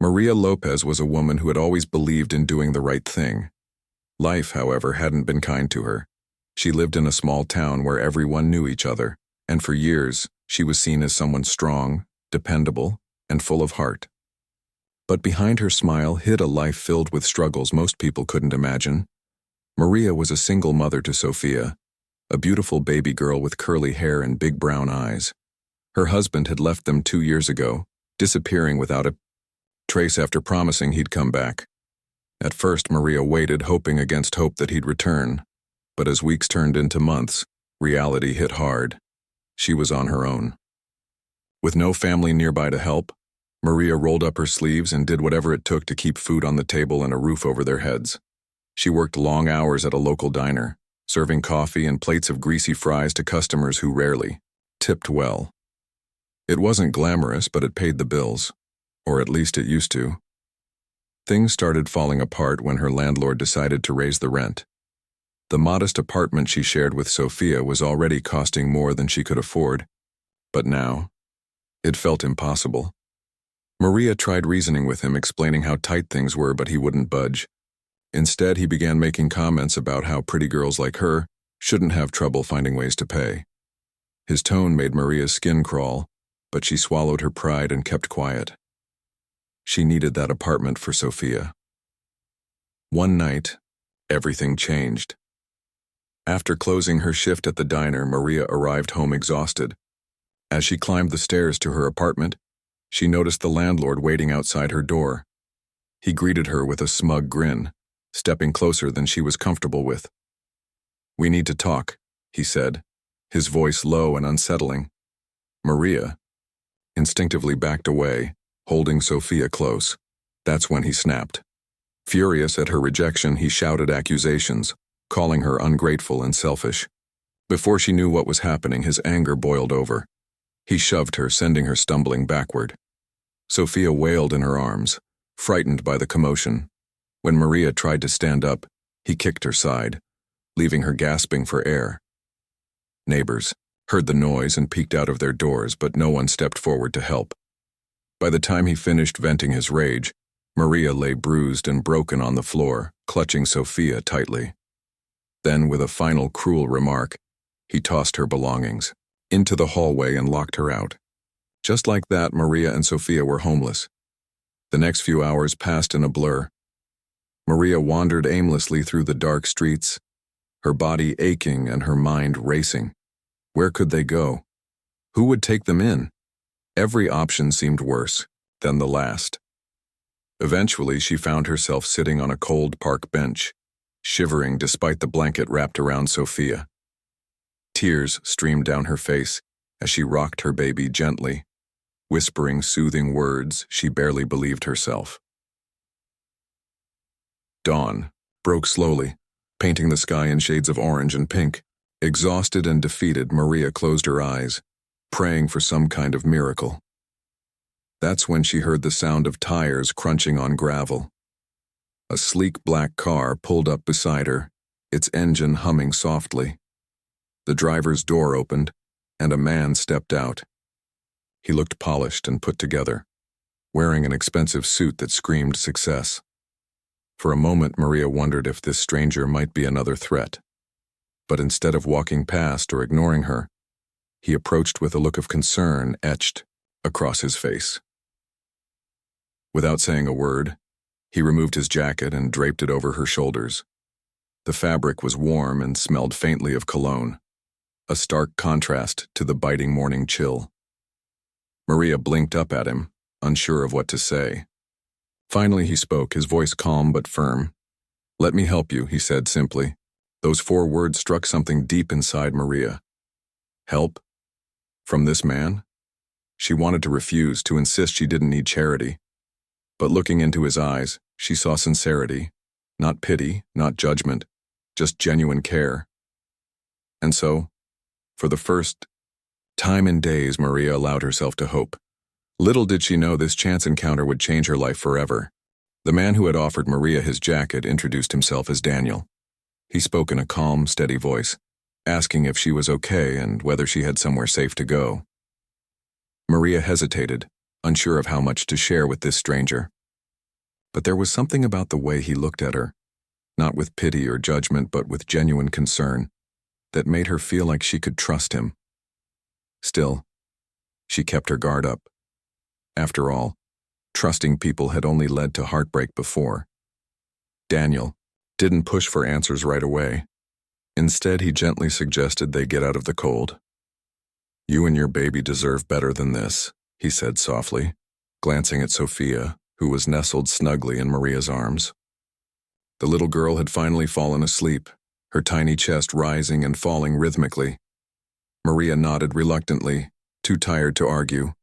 Maria Lopez was a woman who had always believed in doing the right thing. Life, however, hadn't been kind to her. She lived in a small town where everyone knew each other, and for years, she was seen as someone strong, dependable, and full of heart. But behind her smile hid a life filled with struggles most people couldn't imagine. Maria was a single mother to Sophia, a beautiful baby girl with curly hair and big brown eyes. Her husband had left them 2 years ago, disappearing without a trace after promising he'd come back. At first, Maria waited, hoping against hope that he'd return. But as weeks turned into months, reality hit hard. She was on her own. With no family nearby to help, Maria rolled up her sleeves and did whatever it took to keep food on the table and a roof over their heads. She worked long hours at a local diner, serving coffee and plates of greasy fries to customers who rarely tipped well. It wasn't glamorous, but it paid the bills. Or at least it used to. Things started falling apart when her landlord decided to raise the rent. The modest apartment she shared with Sophia was already costing more than she could afford, but now, it felt impossible. Maria tried reasoning with him, explaining how tight things were, but he wouldn't budge. Instead, he began making comments about how pretty girls like her shouldn't have trouble finding ways to pay. His tone made Maria's skin crawl, but she swallowed her pride and kept quiet. She needed that apartment for Sophia. One night, everything changed. After closing her shift at the diner, Maria arrived home exhausted. As she climbed the stairs to her apartment, she noticed the landlord waiting outside her door. He greeted her with a smug grin, stepping closer than she was comfortable with. "We need to talk," he said, his voice low and unsettling. Maria instinctively backed away, holding Sophia close. That's when he snapped. Furious at her rejection, he shouted accusations, calling her ungrateful and selfish. Before she knew what was happening, his anger boiled over. He shoved her, sending her stumbling backward. Sophia wailed in her arms, frightened by the commotion. When Maria tried to stand up, he kicked her side, leaving her gasping for air. Neighbors heard the noise and peeked out of their doors, but no one stepped forward to help. By the time he finished venting his rage, Maria lay bruised and broken on the floor, clutching Sophia tightly. Then, with a final cruel remark, he tossed her belongings into the hallway and locked her out. Just like that, Maria and Sophia were homeless. The next few hours passed in a blur. Maria wandered aimlessly through the dark streets, her body aching and her mind racing. Where could they go? Who would take them in? Every option seemed worse than the last. Eventually, she found herself sitting on a cold park bench, shivering despite the blanket wrapped around Sophia. Tears streamed down her face as she rocked her baby gently, whispering soothing words she barely believed herself. Dawn broke slowly, painting the sky in shades of orange and pink. Exhausted and defeated, Maria closed her eyes, praying for some kind of miracle. That's when she heard the sound of tires crunching on gravel. A sleek black car pulled up beside her, its engine humming softly. The driver's door opened, and a man stepped out. He looked polished and put together, wearing an expensive suit that screamed success. For a moment, Maria wondered if this stranger might be another threat. But instead of walking past or ignoring her, he approached with a look of concern etched across his face. Without saying a word, he removed his jacket and draped it over her shoulders. The fabric was warm and smelled faintly of cologne, a stark contrast to the biting morning chill. Maria blinked up at him, unsure of what to say. Finally he spoke, his voice calm but firm. "Let me help you," he said simply. Those 4 words struck something deep inside Maria. Help? From this man? She wanted to refuse, to insist she didn't need charity. But looking into his eyes, she saw sincerity, not pity, not judgment, just genuine care. And so, for the first time in days, Maria allowed herself to hope. Little did she know this chance encounter would change her life forever. The man who had offered Maria his jacket introduced himself as Daniel. He spoke in a calm, steady voice, asking if she was okay and whether she had somewhere safe to go. Maria hesitated, unsure of how much to share with this stranger. But there was something about the way he looked at her, not with pity or judgment but with genuine concern, that made her feel like she could trust him. Still, she kept her guard up. After all, trusting people had only led to heartbreak before. Daniel didn't push for answers right away. Instead, he gently suggested they get out of the cold. "You and your baby deserve better than this," he said softly, glancing at Sophia, who was nestled snugly in Maria's arms. The little girl had finally fallen asleep, her tiny chest rising and falling rhythmically. Maria nodded reluctantly, too tired to argue.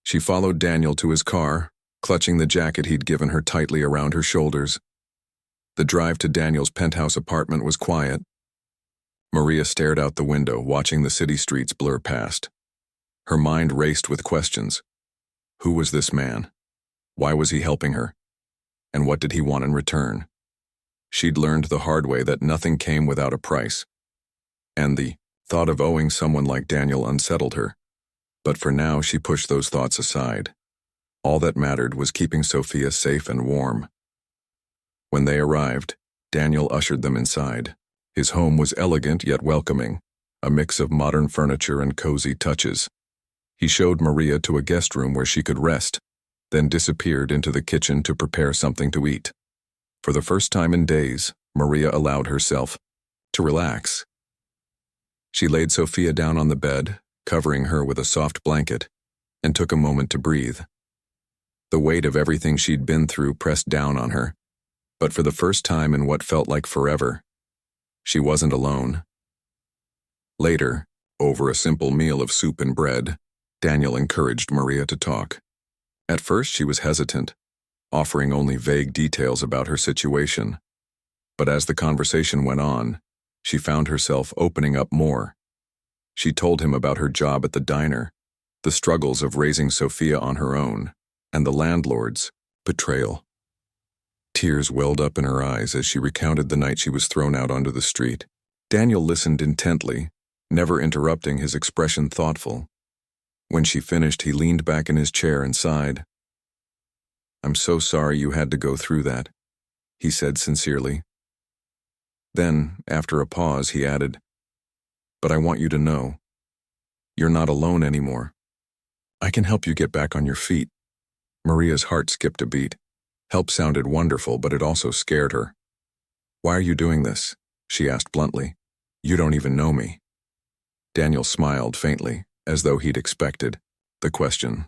She followed Daniel to his car, clutching the jacket he'd given her tightly around her shoulders. The drive to Daniel's penthouse apartment was quiet. Maria stared out the window, watching the city streets blur past. Her mind raced with questions. Who was this man? Why was he helping her? And what did he want in return? She'd learned the hard way that nothing came without a price. And the thought of owing someone like Daniel unsettled her. But for now, she pushed those thoughts aside. All that mattered was keeping Sophia safe and warm. When they arrived, Daniel ushered them inside. His home was elegant yet welcoming, a mix of modern furniture and cozy touches. He showed Maria to a guest room where she could rest, then disappeared into the kitchen to prepare something to eat. For the first time in days, Maria allowed herself to relax. She laid Sophia down on the bed, covering her with a soft blanket, and took a moment to breathe. The weight of everything she'd been through pressed down on her, but for the first time in what felt like forever, she wasn't alone. Later, over a simple meal of soup and bread, Daniel encouraged Maria to talk. At first she was hesitant, offering only vague details about her situation. But as the conversation went on, she found herself opening up more. She told him about her job at the diner, the struggles of raising Sophia on her own, and the landlord's betrayal. Tears welled up in her eyes as she recounted the night she was thrown out onto the street. Daniel listened intently, never interrupting, his expression thoughtful. When she finished, he leaned back in his chair and sighed. "I'm so sorry you had to go through that," he said sincerely. Then, after a pause, he added, "But I want you to know, you're not alone anymore. I can help you get back on your feet." Maria's heart skipped a beat. Help sounded wonderful, but it also scared her. "Why are you doing this?" she asked bluntly. "You don't even know me." Daniel smiled faintly, as though he'd expected the question.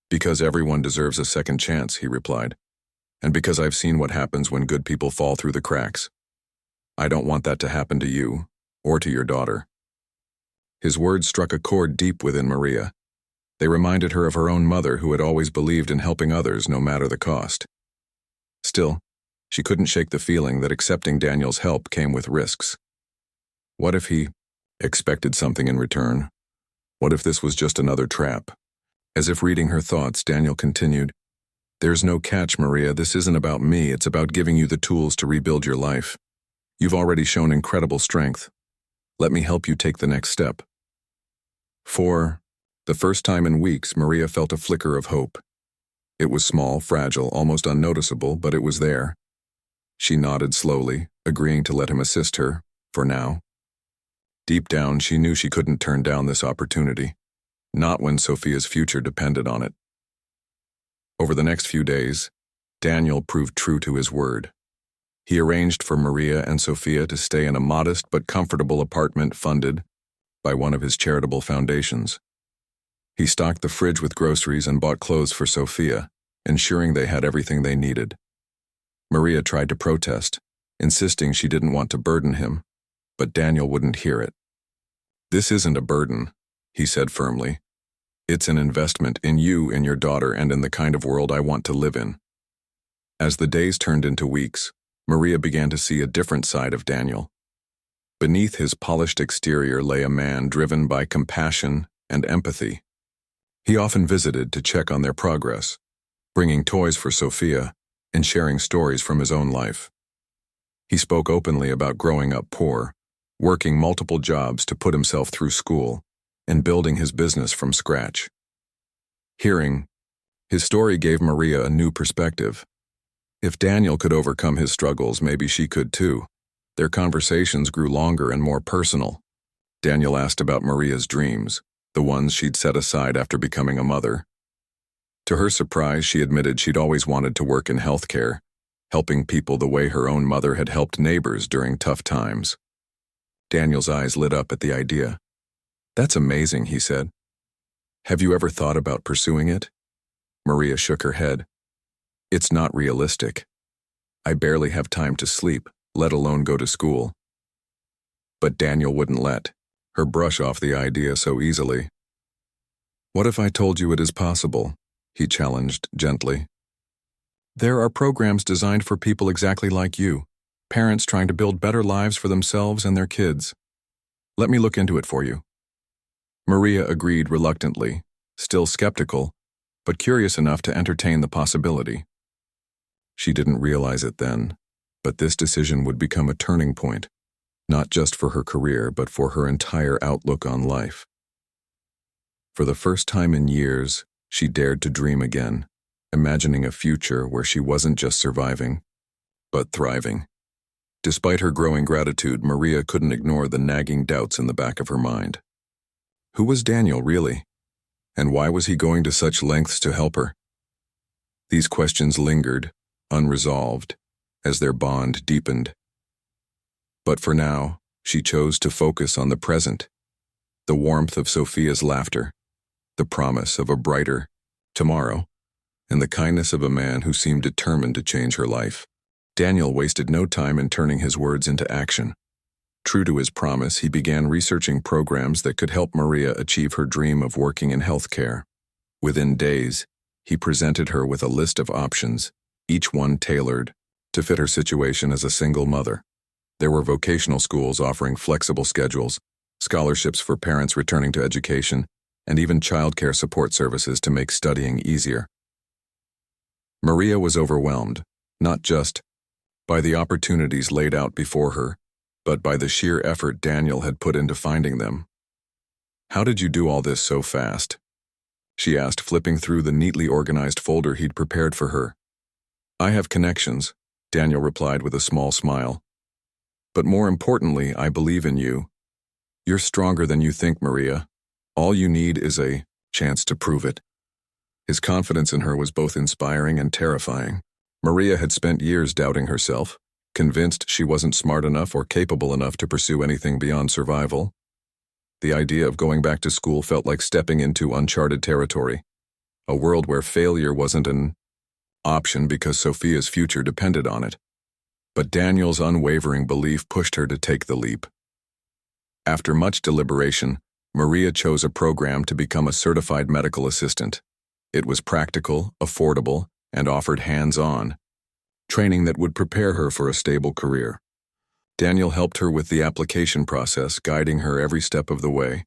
"Because everyone deserves a second chance," he replied. "And because I've seen what happens when good people fall through the cracks. I don't want that to happen to you, or to your daughter." His words struck a chord deep within Maria. They reminded her of her own mother, who had always believed in helping others no matter the cost. Still, she couldn't shake the feeling that accepting Daniel's help came with risks. What if he expected something in return? What if this was just another trap? As if reading her thoughts, Daniel continued, "There's no catch, Maria. This isn't about me. It's about giving you the tools to rebuild your life. You've already shown incredible strength. Let me help you take the next step." For the first time in weeks, Maria felt a flicker of hope. It was small, fragile, almost unnoticeable, but it was there. She nodded slowly, agreeing to let him assist her, for now. Deep down, she knew she couldn't turn down this opportunity, not when Sophia's future depended on it. Over the next few days, Daniel proved true to his word. He arranged for Maria and Sophia to stay in a modest but comfortable apartment funded by one of his charitable foundations. He stocked the fridge with groceries and bought clothes for Sophia, ensuring they had everything they needed. Maria tried to protest, insisting she didn't want to burden him, but Daniel wouldn't hear it. "This isn't a burden," he said firmly. "It's an investment in you, in your daughter, and in the kind of world I want to live in." As the days turned into weeks, Maria began to see a different side of Daniel. Beneath his polished exterior lay a man driven by compassion and empathy. He often visited to check on their progress, bringing toys for Sophia and sharing stories from his own life. He spoke openly about growing up poor, working multiple jobs to put himself through school, and building his business from scratch. Hearing His story gave Maria a new perspective. If Daniel could overcome his struggles, maybe she could too. Their conversations grew longer and more personal. Daniel asked about Maria's dreams, the ones she'd set aside after becoming a mother. To her surprise, she admitted she'd always wanted to work in healthcare, helping people the way her own mother had helped neighbors during tough times. Daniel's eyes lit up at the idea. "That's amazing," he said. "Have you ever thought about pursuing it?" Maria shook her head. "It's not realistic. I barely have time to sleep, let alone go to school." But Daniel wouldn't let her brush off the idea so easily. "What if I told you it is possible?" he challenged gently. "There are programs designed for people exactly like you, parents trying to build better lives for themselves and their kids. Let me look into it for you." Maria agreed reluctantly, still skeptical, but curious enough to entertain the possibility. She didn't realize it then, but this decision would become a turning point, not just for her career, but for her entire outlook on life. For the first time in years, she dared to dream again, imagining a future where she wasn't just surviving, but thriving. Despite her growing gratitude, Maria couldn't ignore the nagging doubts in the back of her mind. Who was Daniel, really? And why was he going to such lengths to help her? These questions lingered, unresolved, as their bond deepened. But for now, she chose to focus on the present, the warmth of Sophia's laughter, the promise of a brighter tomorrow, and the kindness of a man who seemed determined to change her life. Daniel wasted no time in turning his words into action. True to his promise, he began researching programs that could help Maria achieve her dream of working in healthcare. Within days, he presented her with a list of options, each one tailored to fit her situation as a single mother. There were vocational schools offering flexible schedules, scholarships for parents returning to education, and even childcare support services to make studying easier. Maria was overwhelmed, not just by the opportunities laid out before her, but by the sheer effort Daniel had put into finding them. "How did you do all this so fast?" she asked, flipping through the neatly organized folder he'd prepared for her. "I have connections," Daniel replied with a small smile. "But more importantly, I believe in you. You're stronger than you think, Maria. All you need is a chance to prove it." His confidence in her was both inspiring and terrifying. Maria had spent years doubting herself, convinced she wasn't smart enough or capable enough to pursue anything beyond survival. The idea of going back to school felt like stepping into uncharted territory, a world where failure wasn't an option because Sophia's future depended on it. But Daniel's unwavering belief pushed her to take the leap. After much deliberation, Maria chose a program to become a certified medical assistant. It was practical, affordable, and offered hands-on training that would prepare her for a stable career. Daniel helped her with the application process, guiding her every step of the way.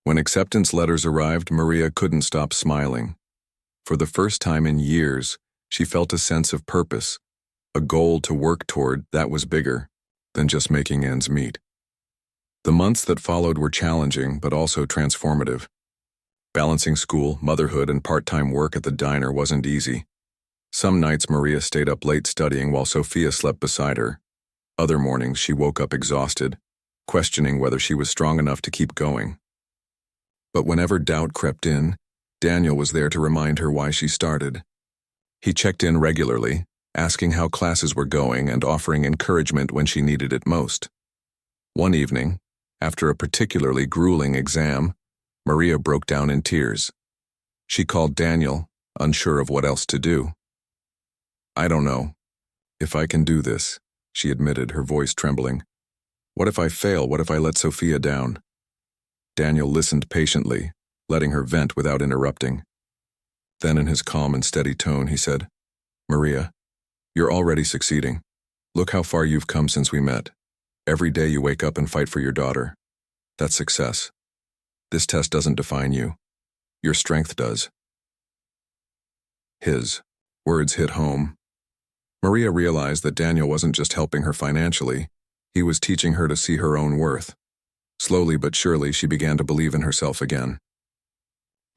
When acceptance letters arrived, Maria couldn't stop smiling. For the first time in years, she felt a sense of purpose, a goal to work toward that was bigger than just making ends meet. The months that followed were challenging, but also transformative. Balancing school, motherhood, and part-time work at the diner wasn't easy. Some nights Maria stayed up late studying while Sophia slept beside her. Other mornings she woke up exhausted, questioning whether she was strong enough to keep going. But whenever doubt crept in, Daniel was there to remind her why she started. He checked in regularly, asking how classes were going and offering encouragement when she needed it most. One evening, after a particularly grueling exam, Maria broke down in tears. She called Daniel, unsure of what else to do. "I don't know if I can do this," she admitted, her voice trembling. "What if I fail? What if I let Sophia down?" Daniel listened patiently, letting her vent without interrupting. Then in his calm and steady tone, he said, "Maria, you're already succeeding. Look how far you've come since we met. Every day you wake up and fight for your daughter. That's success. This test doesn't define you. Your strength does." His words hit home. Maria realized that Daniel wasn't just helping her financially, he was teaching her to see her own worth. Slowly but surely, she began to believe in herself again.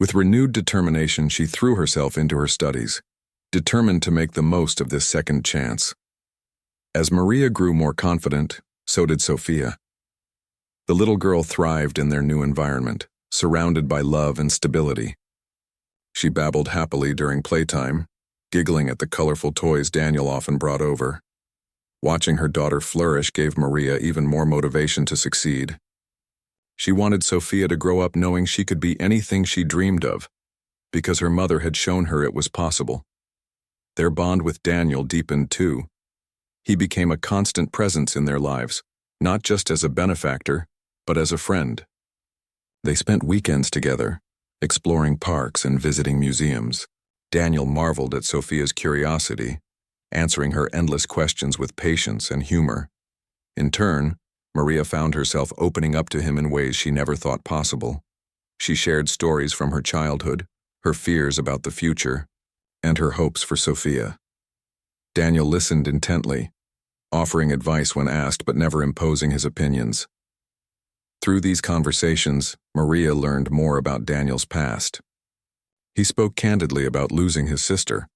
With renewed determination, she threw herself into her studies, determined to make the most of this second chance. As Maria grew more confident, so did Sophia. The little girl thrived in their new environment, surrounded by love and stability. She babbled happily during playtime, giggling at the colorful toys Daniel often brought over. Watching her daughter flourish gave Maria even more motivation to succeed. She wanted Sophia to grow up knowing she could be anything she dreamed of, because her mother had shown her it was possible. Their bond with Daniel deepened too. He became a constant presence in their lives, not just as a benefactor, but as a friend. They spent weekends together, exploring parks and visiting museums. Daniel marveled at Sophia's curiosity, answering her endless questions with patience and humor. In turn, Maria found herself opening up to him in ways she never thought possible. She shared stories from her childhood, her fears about the future, and her hopes for Sophia. Daniel listened intently, offering advice when asked but never imposing his opinions. Through these conversations, Maria learned more about Daniel's past. He spoke candidly about losing his sister,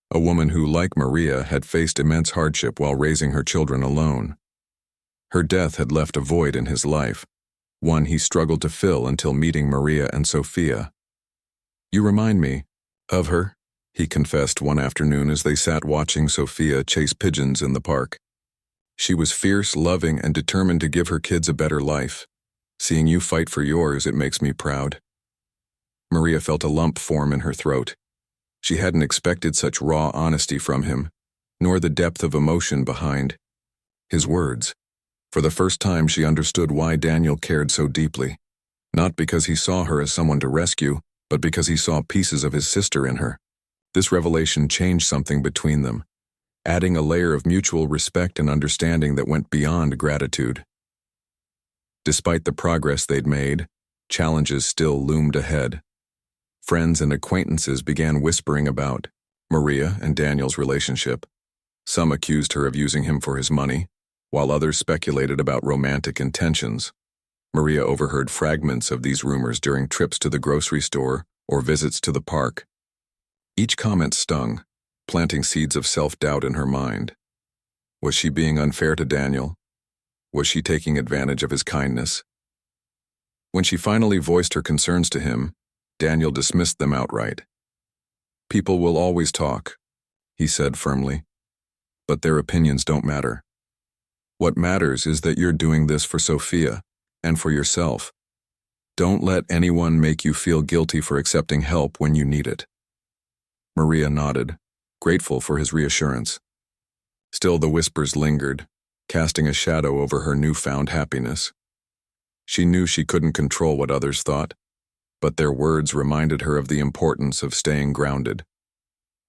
a woman who, like Maria, had faced immense hardship while raising her children alone. Her death had left a void in his life, one he struggled to fill until meeting Maria and Sophia. "You remind me of her," he confessed one afternoon as they sat watching Sophia chase pigeons in the park. "She was fierce, loving, and determined to give her kids a better life. Seeing you fight for yours, it makes me proud." Maria felt a lump form in her throat. She hadn't expected such raw honesty from him, nor the depth of emotion behind his words. For the first time, she understood why Daniel cared so deeply. Not because he saw her as someone to rescue, but because he saw pieces of his sister in her. This revelation changed something between them, adding a layer of mutual respect and understanding that went beyond gratitude. Despite the progress they'd made, challenges still loomed ahead. Friends and acquaintances began whispering about Maria and Daniel's relationship. Some accused her of using him for his money, while others speculated about romantic intentions. Maria overheard fragments of these rumors during trips to the grocery store or visits to the park. Each comment stung, planting seeds of self-doubt in her mind. Was she being unfair to Daniel? Was she taking advantage of his kindness? When she finally voiced her concerns to him, Daniel dismissed them outright. "People will always talk," he said firmly, "but their opinions don't matter. What matters is that you're doing this for Sophia and for yourself. Don't let anyone make you feel guilty for accepting help when you need it." Maria nodded, grateful for his reassurance. Still, the whispers lingered, casting a shadow over her newfound happiness. She knew she couldn't control what others thought, but their words reminded her of the importance of staying grounded.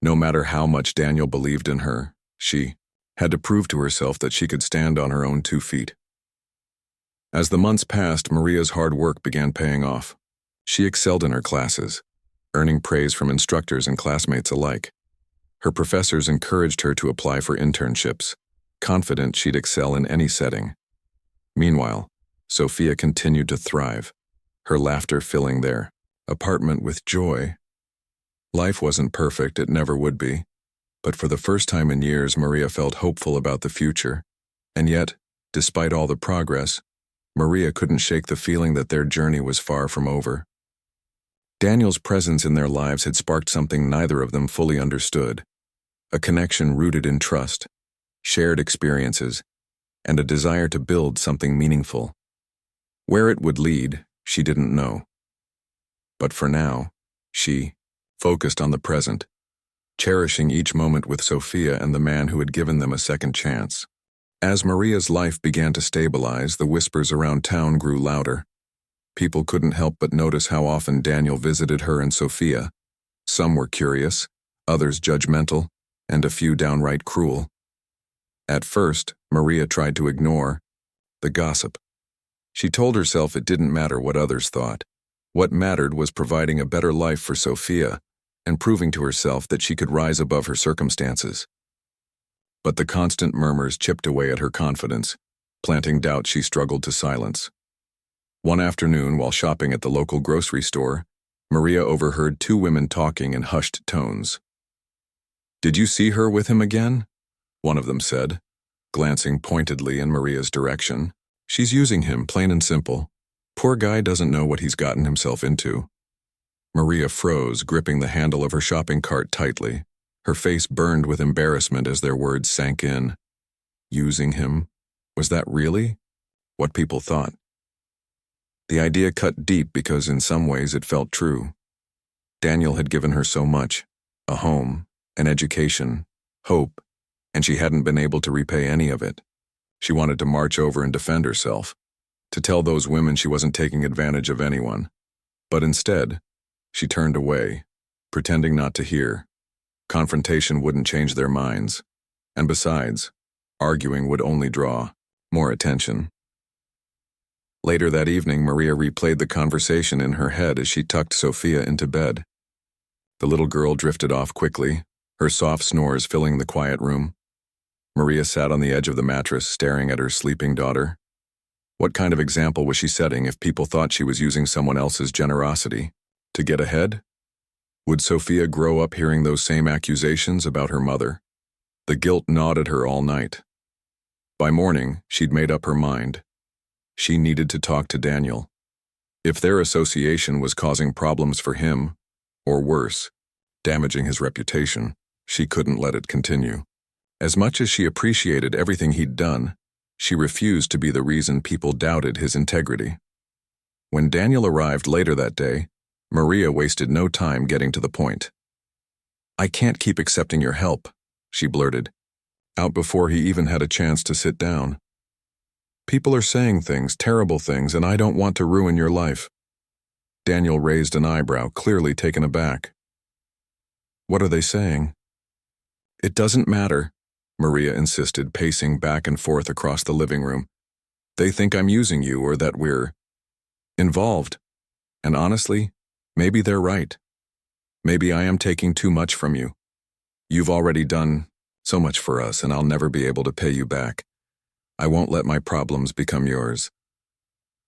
No matter how much Daniel believed in her, she had to prove to herself that she could stand on her own 2 feet. As the months passed, Maria's hard work began paying off. She excelled in her classes, earning praise from instructors and classmates alike. Her professors encouraged her to apply for internships, confident she'd excel in any setting. Meanwhile, Sophia continued to thrive, her laughter filling their apartment with joy. Life wasn't perfect, it never would be. But for the first time in years, Maria felt hopeful about the future. And yet, despite all the progress, Maria couldn't shake the feeling that their journey was far from over. Daniel's presence in their lives had sparked something neither of them fully understood. A connection rooted in trust, shared experiences, and a desire to build something meaningful. Where it would lead, she didn't know. But for now, she focused on the present, cherishing each moment with Sophia and the man who had given them a second chance. As Maria's life began to stabilize, the whispers around town grew louder. People couldn't help but notice how often Daniel visited her and Sophia. Some were curious, others judgmental, and a few downright cruel. At first, Maria tried to ignore the gossip. She told herself it didn't matter what others thought. What mattered was providing a better life for Sophia and proving to herself that she could rise above her circumstances. But the constant murmurs chipped away at her confidence, planting doubt she struggled to silence. One afternoon, while shopping at the local grocery store, Maria overheard two women talking in hushed tones. "Did you see her with him again?" one of them said, glancing pointedly in Maria's direction. "She's using him, plain and simple. Poor guy doesn't know what he's gotten himself into." Maria froze, gripping the handle of her shopping cart tightly. Her face burned with embarrassment as their words sank in. Using him? Was that really what people thought? The idea cut deep because in some ways it felt true. Daniel had given her so much, a home, an education, hope, and she hadn't been able to repay any of it. She wanted to march over and defend herself, to tell those women she wasn't taking advantage of anyone. But instead, she turned away, pretending not to hear. Confrontation wouldn't change their minds, and besides, arguing would only draw more attention. Later that evening, Maria replayed the conversation in her head as she tucked Sophia into bed. The little girl drifted off quickly, her soft snores filling the quiet room. Maria sat on the edge of the mattress, staring at her sleeping daughter. What kind of example was she setting if people thought she was using someone else's generosity to get ahead? Would Sophia grow up hearing those same accusations about her mother? The guilt gnawed at her all night. By morning, she'd made up her mind. She needed to talk to Daniel. If their association was causing problems for him, or worse, damaging his reputation, she couldn't let it continue. As much as she appreciated everything he'd done, she refused to be the reason people doubted his integrity. When Daniel arrived later that day, Maria wasted no time getting to the point. "I can't keep accepting your help," she blurted, out before he even had a chance to sit down. "People are saying things, terrible things, and I don't want to ruin your life." Daniel raised an eyebrow, clearly taken aback. "What are they saying?" "It doesn't matter," Maria insisted, pacing back and forth across the living room. "They think I'm using you or that we're involved. And honestly, maybe they're right. Maybe I am taking too much from you. You've already done so much for us, and I'll never be able to pay you back. I won't let my problems become yours."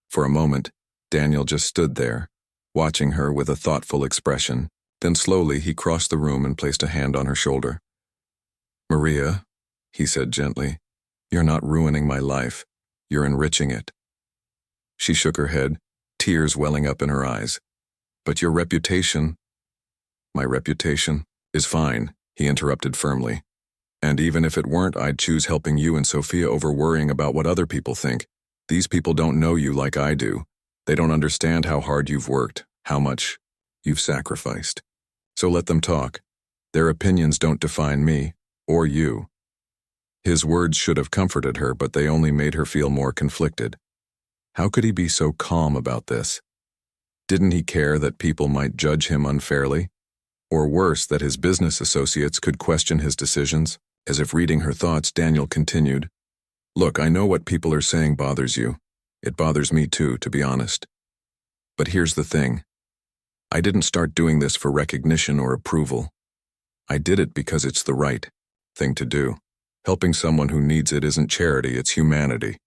For a moment, Daniel just stood there, watching her with a thoughtful expression. Then slowly he crossed the room and placed a hand on her shoulder. "Maria," he said gently, "you're not ruining my life. You're enriching it." She shook her head, tears welling up in her eyes. "But your reputation—" "My reputation is fine," he interrupted firmly. "And even if it weren't, I'd choose helping you and Sophia over worrying about what other people think. These people don't know you like I do. They don't understand how hard you've worked, how much you've sacrificed. So let them talk. Their opinions don't define me, or you." His words should have comforted her, but they only made her feel more conflicted. How could he be so calm about this? Didn't he care that people might judge him unfairly? Or worse, that his business associates could question his decisions? As if reading her thoughts, Daniel continued, "Look, I know what people are saying bothers you. It bothers me too, to be honest. But here's the thing. I didn't start doing this for recognition or approval. I did it because it's the right thing to do. Helping someone who needs it isn't charity, it's humanity.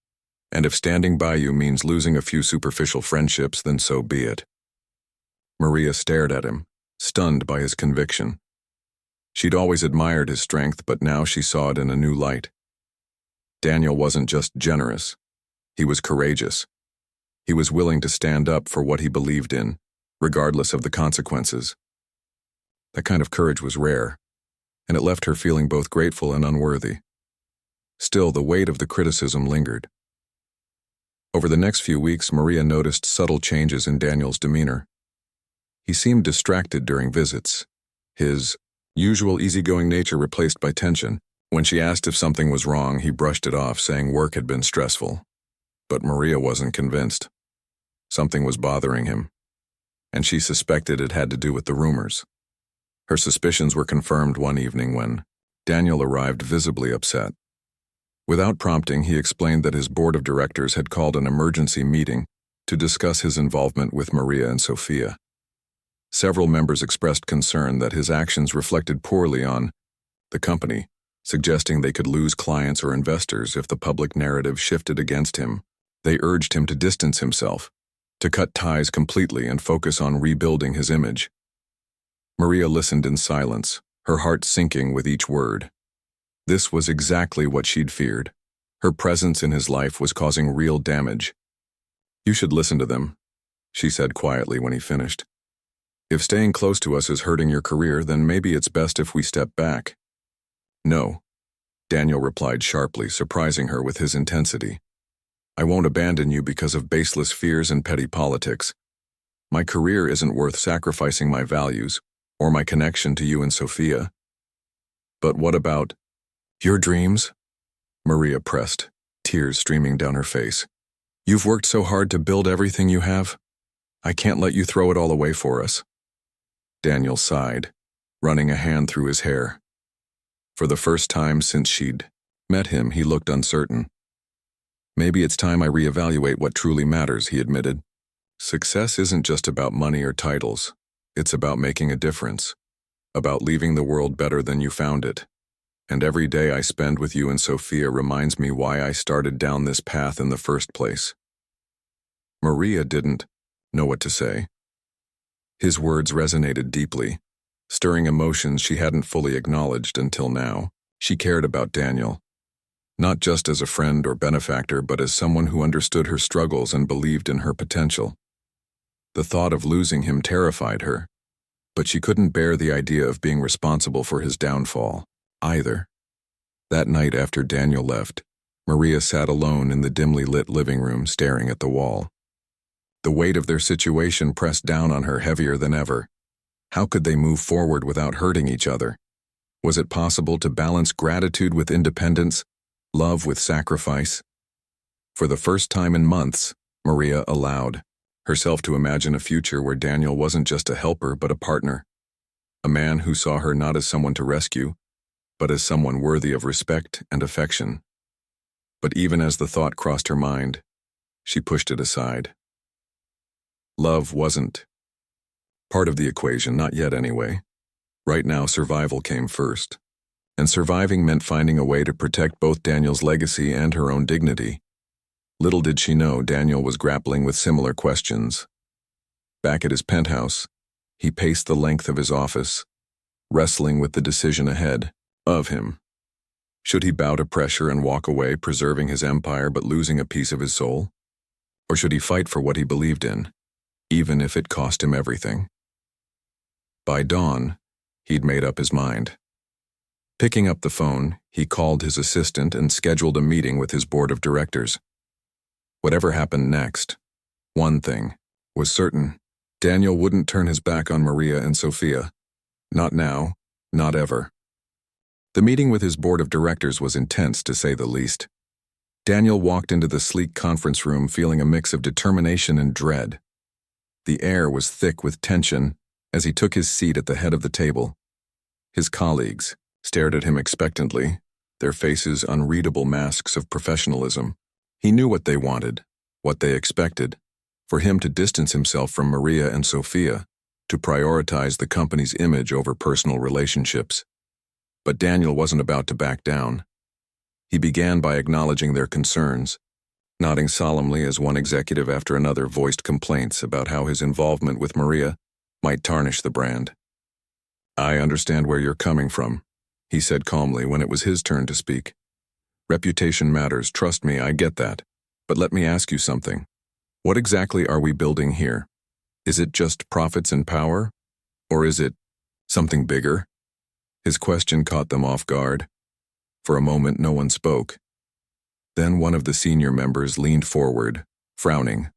And if standing by you means losing a few superficial friendships, then so be it." Maria stared at him, stunned by his conviction. She'd always admired his strength, but now she saw it in a new light. Daniel wasn't just generous. He was courageous. He was willing to stand up for what he believed in, regardless of the consequences. That kind of courage was rare, and it left her feeling both grateful and unworthy. Still, the weight of the criticism lingered. Over the next few weeks, Maria noticed subtle changes in Daniel's demeanor. He seemed distracted during visits, his usual easygoing nature replaced by tension. When she asked if something was wrong, he brushed it off, saying work had been stressful. But Maria wasn't convinced. Something was bothering him, and she suspected it had to do with the rumors. Her suspicions were confirmed one evening when Daniel arrived visibly upset. Without prompting, he explained that his board of directors had called an emergency meeting to discuss his involvement with Maria and Sophia. Several members expressed concern that his actions reflected poorly on the company, suggesting they could lose clients or investors if the public narrative shifted against him. They urged him to distance himself, to cut ties completely and focus on rebuilding his image. Maria listened in silence, her heart sinking with each word. This was exactly what she'd feared. Her presence in his life was causing real damage. "You should listen to them," she said quietly when he finished. "If staying close to us is hurting your career, then maybe it's best if we step back." "No," Daniel replied sharply, surprising her with his intensity. "I won't abandon you because of baseless fears and petty politics. My career isn't worth sacrificing my values or my connection to you and Sophia." "But what about your dreams?" Maria pressed, tears streaming down her face. "You've worked so hard to build everything you have. I can't let you throw it all away for us." Daniel sighed, running a hand through his hair. For the first time since she'd met him, he looked uncertain. "Maybe it's time I reevaluate what truly matters," he admitted. "Success isn't just about money or titles. It's about making a difference, about leaving the world better than you found it. And every day I spend with you and Sophia reminds me why I started down this path in the first place." Maria didn't know what to say. His words resonated deeply, stirring emotions she hadn't fully acknowledged until now. She cared about Daniel, not just as a friend or benefactor, but as someone who understood her struggles and believed in her potential. The thought of losing him terrified her, but she couldn't bear the idea of being responsible for his downfall either. That night after Daniel left, Maria sat alone in the dimly lit living room staring at the wall. The weight of their situation pressed down on her heavier than ever. How could they move forward without hurting each other? Was it possible to balance gratitude with independence, love with sacrifice? For the first time in months, Maria allowed herself to imagine a future where Daniel wasn't just a helper but a partner, a man who saw her not as someone to rescue, but as someone worthy of respect and affection. But even as the thought crossed her mind, she pushed it aside. Love wasn't part of the equation, not yet anyway. Right now, survival came first. And surviving meant finding a way to protect both Daniel's legacy and her own dignity. Little did she know Daniel was grappling with similar questions. Back at his penthouse, he paced the length of his office, wrestling with the decision ahead of him. Should he bow to pressure and walk away, preserving his empire but losing a piece of his soul? Or should he fight for what he believed in, even if it cost him everything? By dawn, he'd made up his mind. Picking up the phone, he called his assistant and scheduled a meeting with his board of directors. Whatever happened next, one thing was certain: Daniel wouldn't turn his back on Maria and Sophia. Not now, not ever. The meeting with his board of directors was intense, to say the least. Daniel walked into the sleek conference room feeling a mix of determination and dread. The air was thick with tension as he took his seat at the head of the table. His colleagues stared at him expectantly, their faces unreadable masks of professionalism. He knew what they wanted, what they expected: for him to distance himself from Maria and Sophia, to prioritize the company's image over personal relationships. But Daniel wasn't about to back down. He began by acknowledging their concerns, nodding solemnly as one executive after another voiced complaints about how his involvement with Maria might tarnish the brand. "I understand where you're coming from," he said calmly when it was his turn to speak. "Reputation matters, trust me, I get that. But let me ask you something. What exactly are we building here? Is it just profits and power? Or is it something bigger?" His question caught them off guard. For a moment, no one spoke. Then one of the senior members leaned forward, frowning.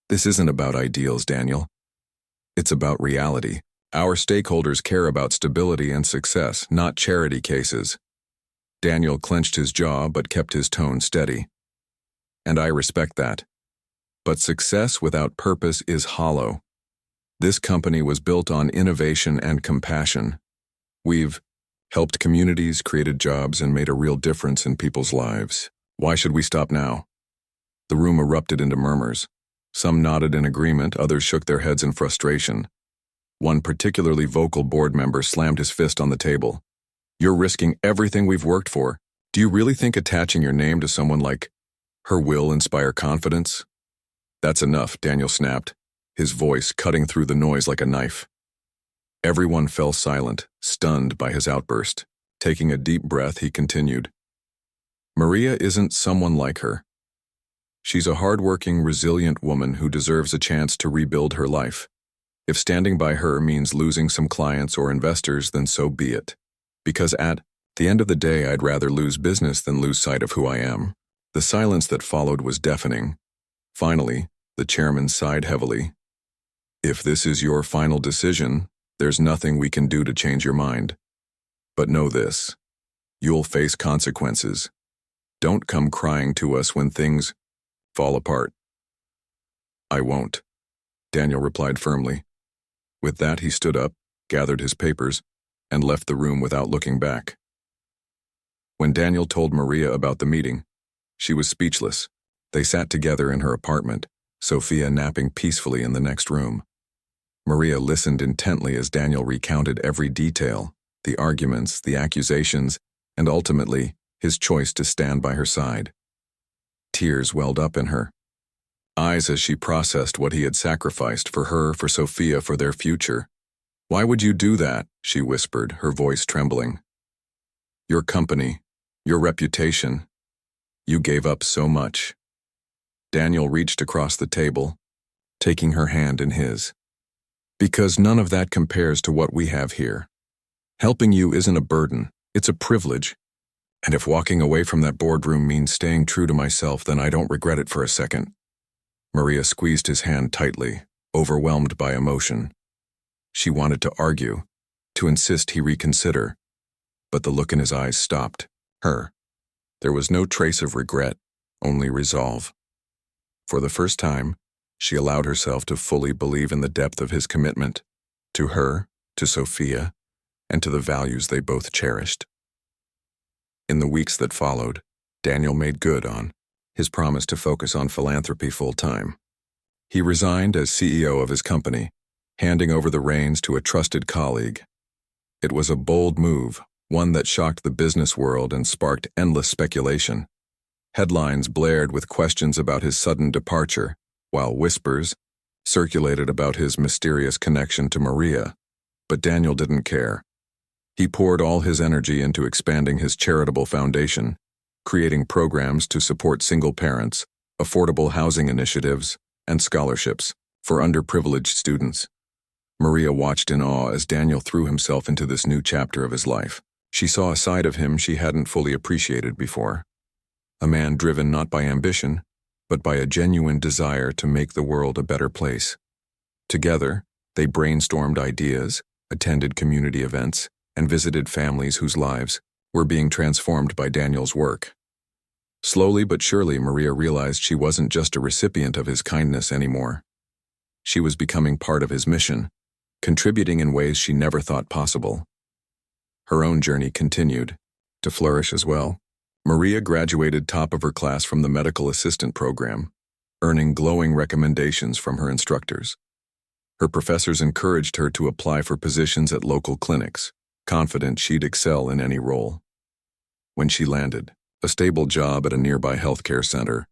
"This isn't about ideals, Daniel. It's about reality. Our stakeholders care about stability and success, not charity cases." Daniel clenched his jaw but kept his tone steady. "And I respect that. But success without purpose is hollow. This company was built on innovation and compassion. We've helped communities, created jobs, and made a real difference in people's lives. Why should we stop now?" The room erupted into murmurs. Some nodded in agreement, others shook their heads in frustration. One particularly vocal board member slammed his fist on the table. "You're risking everything we've worked for. Do you really think attaching your name to someone like her will inspire confidence?" That's enough, Daniel snapped, his voice cutting through the noise like a knife. Everyone fell silent, stunned by his outburst. Taking a deep breath, he continued. Maria isn't someone like her. She's a hardworking, resilient woman who deserves a chance to rebuild her life. If standing by her means losing some clients or investors, then so be it. Because at the end of the day, I'd rather lose business than lose sight of who I am. The silence that followed was deafening. Finally, the chairman sighed heavily. If this is your final decision, there's nothing we can do to change your mind. But know this, you'll face consequences. Don't come crying to us when things fall apart. I won't, Daniel replied firmly. With that, he stood up, gathered his papers, and left the room without looking back. When Daniel told Maria about the meeting, she was speechless. They sat together in her apartment, Sophia napping peacefully in the next room. Maria listened intently as Daniel recounted every detail, the arguments, the accusations, and ultimately, his choice to stand by her side. Tears welled up in her eyes as she processed what he had sacrificed for her, for Sophia, for their future. Why would you do that? She whispered, her voice trembling. Your company, your reputation. You gave up so much. Daniel reached across the table, taking her hand in his. Because none of that compares to what we have here. Helping you isn't a burden, it's a privilege. And if walking away from that boardroom means staying true to myself, then I don't regret it for a second. Maria squeezed his hand tightly, overwhelmed by emotion. She wanted to argue, to insist he reconsider, but the look in his eyes stopped her. There was no trace of regret, only resolve. For the first time, she allowed herself to fully believe in the depth of his commitment, to her, to Sophia, and to the values they both cherished. In the weeks that followed, Daniel made good on his promise to focus on philanthropy full-time. He resigned as CEO of his company, handing over the reins to a trusted colleague. It was a bold move, one that shocked the business world and sparked endless speculation. Headlines blared with questions about his sudden departure, while whispers circulated about his mysterious connection to Maria. But Daniel didn't care. He poured all his energy into expanding his charitable foundation, creating programs to support single parents, affordable housing initiatives, and scholarships for underprivileged students. Maria watched in awe as Daniel threw himself into this new chapter of his life. She saw a side of him she hadn't fully appreciated before. A man driven not by ambition, but by a genuine desire to make the world a better place. Together, they brainstormed ideas, attended community events, and visited families whose lives were being transformed by Daniel's work. Slowly but surely, Maria realized she wasn't just a recipient of his kindness anymore. She was becoming part of his mission, contributing in ways she never thought possible. Her own journey continued to flourish as well. Maria graduated top of her class from the medical assistant program, earning glowing recommendations from her instructors. Her professors encouraged her to apply for positions at local clinics, confident she'd excel in any role. When she landed a stable job at a nearby healthcare center,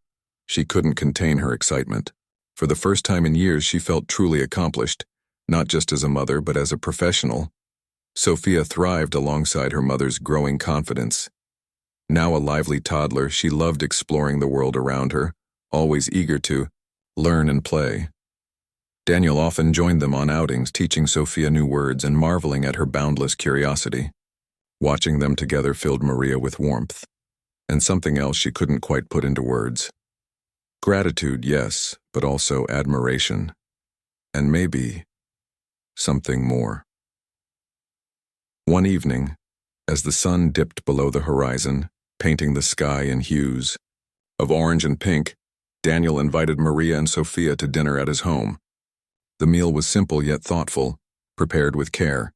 she couldn't contain her excitement. For the first time in years, she felt truly accomplished, not just as a mother but as a professional. Sophia thrived alongside her mother's growing confidence. Now a lively toddler, she loved exploring the world around her, always eager to learn and play. Daniel often joined them on outings, teaching Sophia new words and marveling at her boundless curiosity. Watching them together filled Maria with warmth, and something else she couldn't quite put into words. Gratitude, yes, but also admiration. And maybe something more. One evening, as the sun dipped below the horizon, painting the sky in hues of orange and pink, Daniel invited Maria and Sophia to dinner at his home. The meal was simple yet thoughtful, prepared with care.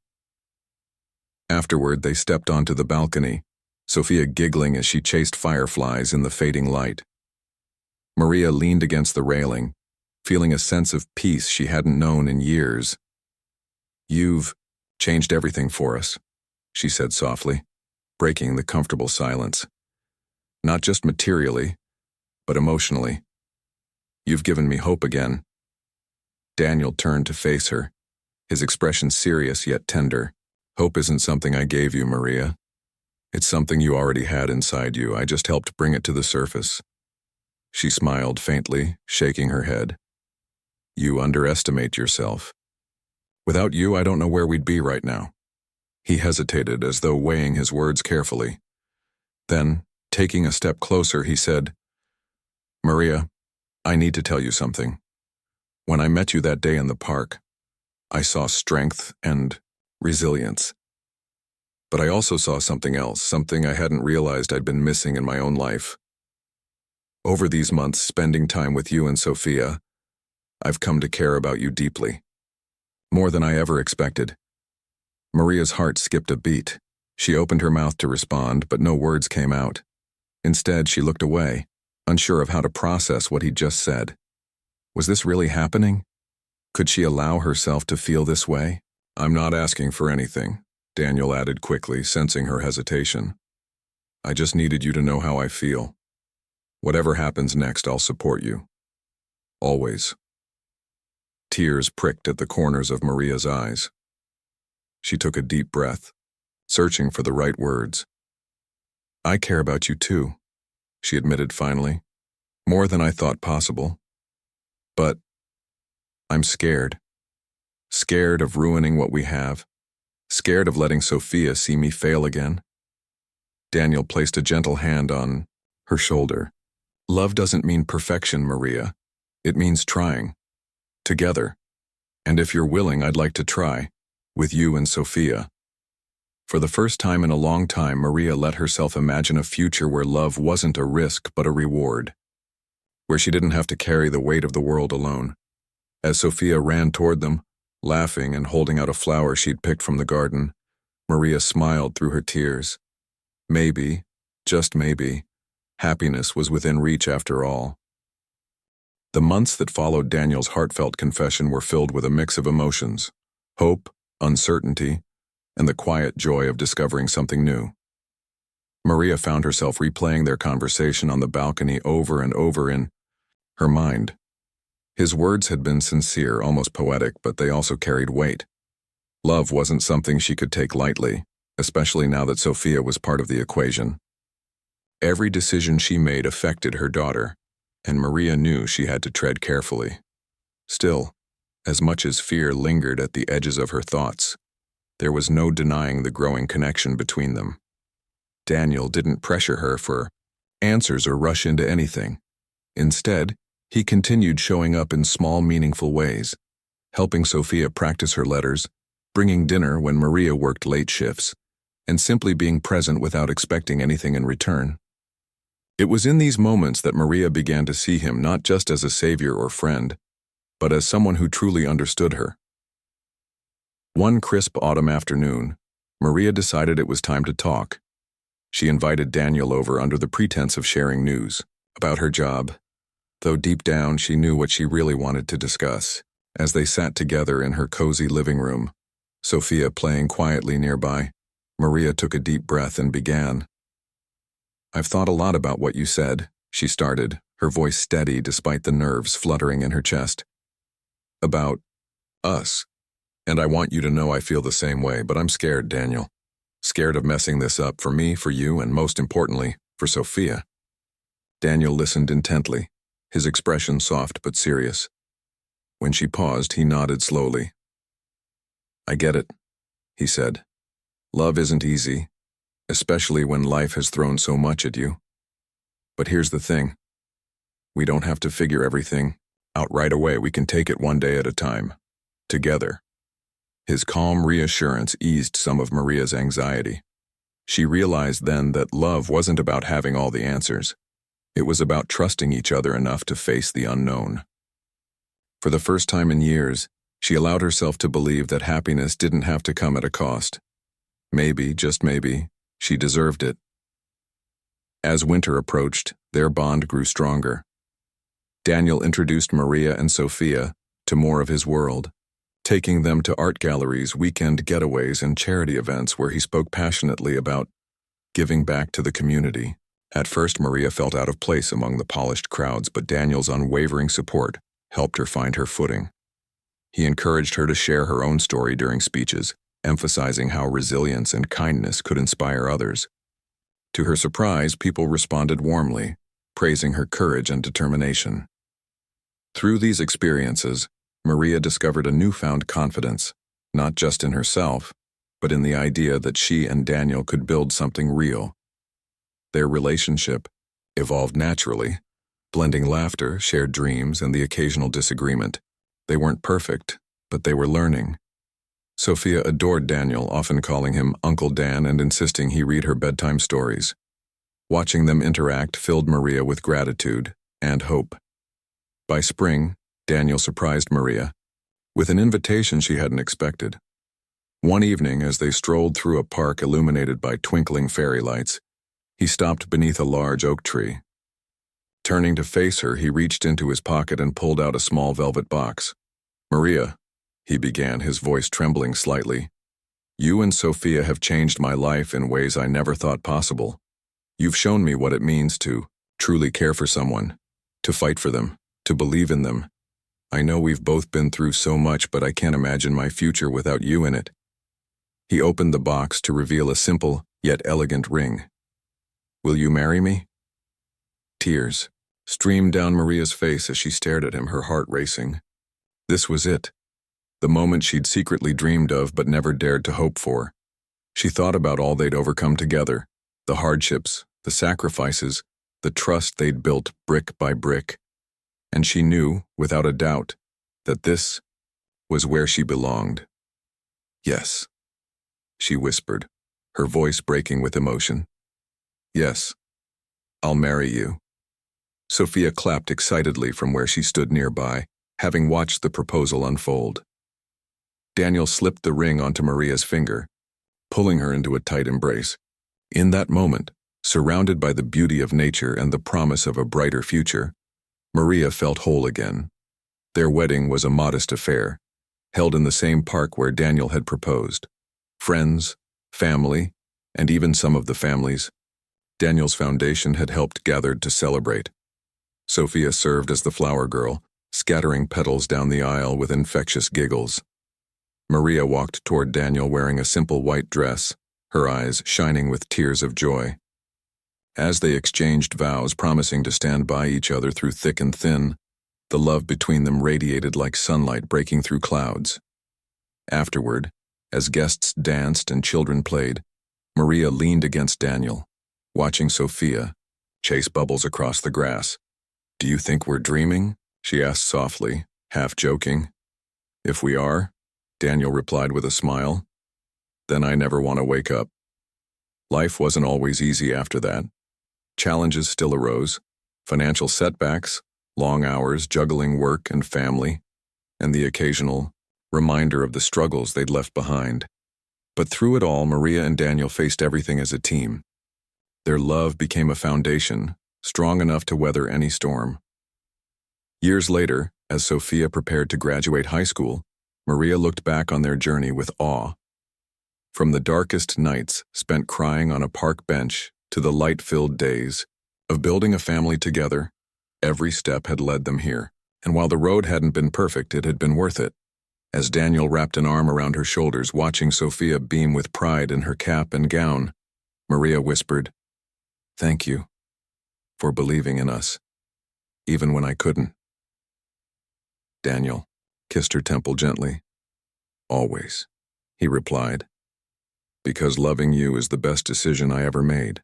Afterward, they stepped onto the balcony, Sophia giggling as she chased fireflies in the fading light. Maria leaned against the railing, feeling a sense of peace she hadn't known in years. "You've changed everything for us," she said softly, breaking the comfortable silence. "Not just materially, but emotionally. You've given me hope again." Daniel turned to face her, his expression serious yet tender. "Hope isn't something I gave you, Maria. It's something you already had inside you. I just helped bring it to the surface." She smiled faintly, shaking her head. "You underestimate yourself. Without you, I don't know where we'd be right now." He hesitated, as though weighing his words carefully. Then, taking a step closer, he said, "Maria, I need to tell you something. When I met you that day in the park, I saw strength and resilience. But I also saw something else, something I hadn't realized I'd been missing in my own life. Over these months spending time with you and Sophia, I've come to care about you deeply. More than I ever expected." Maria's heart skipped a beat. She opened her mouth to respond, but no words came out. Instead, she looked away, unsure of how to process what he'd just said. Was this really happening? Could she allow herself to feel this way? "I'm not asking for anything," Daniel added quickly, sensing her hesitation. "I just needed you to know how I feel. Whatever happens next, I'll support you. Always." Tears pricked at the corners of Maria's eyes. She took a deep breath, searching for the right words. "I care about you too," she admitted finally. "More than I thought possible. But I'm scared. Scared of ruining what we have. Scared of letting Sophia see me fail again." Daniel placed a gentle hand on her shoulder. "Love doesn't mean perfection, Maria. It means trying. Together. And if you're willing, I'd like to try. With you and Sophia." For the first time in a long time, Maria let herself imagine a future where love wasn't a risk but a reward. Where she didn't have to carry the weight of the world alone. As Sophia ran toward them, laughing and holding out a flower she'd picked from the garden, Maria smiled through her tears. Maybe, just maybe, happiness was within reach after all. The months that followed Daniel's heartfelt confession were filled with a mix of emotions: hope, uncertainty, and the quiet joy of discovering something new. Maria found herself replaying their conversation on the balcony over and over in her mind. His words had been sincere, almost poetic, but they also carried weight. Love wasn't something she could take lightly, especially now that Sophia was part of the equation. Every decision she made affected her daughter, and Maria knew she had to tread carefully. Still, as much as fear lingered at the edges of her thoughts, there was no denying the growing connection between them. Daniel didn't pressure her for answers or rush into anything. Instead, he continued showing up in small, meaningful ways, helping Sophia practice her letters, bringing dinner when Maria worked late shifts, and simply being present without expecting anything in return. It was in these moments that Maria began to see him not just as a savior or friend, but as someone who truly understood her. One crisp autumn afternoon, Maria decided it was time to talk. She invited Daniel over under the pretense of sharing news about her job, though deep down she knew what she really wanted to discuss. As they sat together in her cozy living room, Sophia playing quietly nearby, Maria took a deep breath and began. "I've thought a lot about what you said," she started, her voice steady despite the nerves fluttering in her chest. "About us. And I want you to know I feel the same way, but I'm scared, Daniel. Scared of messing this up for me, for you, and most importantly, for Sophia." Daniel listened intently, his expression soft but serious. When she paused, he nodded slowly. "I get it," he said. "Love isn't easy, especially when life has thrown so much at you. But here's the thing. We don't have to figure everything out right away. We can take it one day at a time. Together." His calm reassurance eased some of Maria's anxiety. She realized then that love wasn't about having all the answers. It was about trusting each other enough to face the unknown. For the first time in years, she allowed herself to believe that happiness didn't have to come at a cost. Maybe, just maybe, she deserved it. As winter approached, their bond grew stronger. Daniel introduced Maria and Sophia to more of his world, taking them to art galleries, weekend getaways, and charity events where he spoke passionately about giving back to the community. At first, Maria felt out of place among the polished crowds, but Daniel's unwavering support helped her find her footing. He encouraged her to share her own story during speeches, emphasizing how resilience and kindness could inspire others. To her surprise, people responded warmly, praising her courage and determination. Through these experiences, Maria discovered a newfound confidence, not just in herself, but in the idea that she and Daniel could build something real. Their relationship evolved naturally, blending laughter, shared dreams, and the occasional disagreement. They weren't perfect, but they were learning. Sophia adored Daniel, often calling him Uncle Dan and insisting he read her bedtime stories. Watching them interact filled Maria with gratitude and hope. By spring, Daniel surprised Maria with an invitation she hadn't expected. One evening, as they strolled through a park illuminated by twinkling fairy lights, he stopped beneath a large oak tree. Turning to face her, he reached into his pocket and pulled out a small velvet box. "Maria," he began, his voice trembling slightly, "you and Sophia have changed my life in ways I never thought possible. You've shown me what it means to truly care for someone, to fight for them, to believe in them. I know we've both been through so much, but I can't imagine my future without you in it." He opened the box to reveal a simple yet elegant ring. "Will you marry me?" Tears streamed down Maria's face as she stared at him, her heart racing. This was it, the moment she'd secretly dreamed of but never dared to hope for. She thought about all they'd overcome together, the hardships, the sacrifices, the trust they'd built brick by brick. And she knew, without a doubt, that this was where she belonged. "Yes," she whispered, her voice breaking with emotion. "Yes, I'll marry you." Sophia clapped excitedly from where she stood nearby, having watched the proposal unfold. Daniel slipped the ring onto Maria's finger, pulling her into a tight embrace. In that moment, surrounded by the beauty of nature and the promise of a brighter future, Maria felt whole again. Their wedding was a modest affair, held in the same park where Daniel had proposed. Friends, family, and even some of the families Daniel's foundation had helped gathered to celebrate. Sophia served as the flower girl, scattering petals down the aisle with infectious giggles. Maria walked toward Daniel wearing a simple white dress, her eyes shining with tears of joy. As they exchanged vows promising to stand by each other through thick and thin, the love between them radiated like sunlight breaking through clouds. Afterward, as guests danced and children played, Maria leaned against Daniel, watching Sophia chase bubbles across the grass. "Do you think we're dreaming?" she asked softly, half joking. "If we are," Daniel replied with a smile, "then I never want to wake up." Life wasn't always easy after that. Challenges still arose, financial setbacks, long hours juggling work and family, and the occasional reminder of the struggles they'd left behind. But through it all, Maria and Daniel faced everything as a team. Their love became a foundation, strong enough to weather any storm. Years later, as Sophia prepared to graduate high school, Maria looked back on their journey with awe. From the darkest nights spent crying on a park bench to the light-filled days of building a family together, every step had led them here. And while the road hadn't been perfect, it had been worth it. As Daniel wrapped an arm around her shoulders, watching Sophia beam with pride in her cap and gown, Maria whispered, "Thank you for believing in us, even when I couldn't." Daniel kissed her temple gently. "Always," he replied, "because loving you is the best decision I ever made."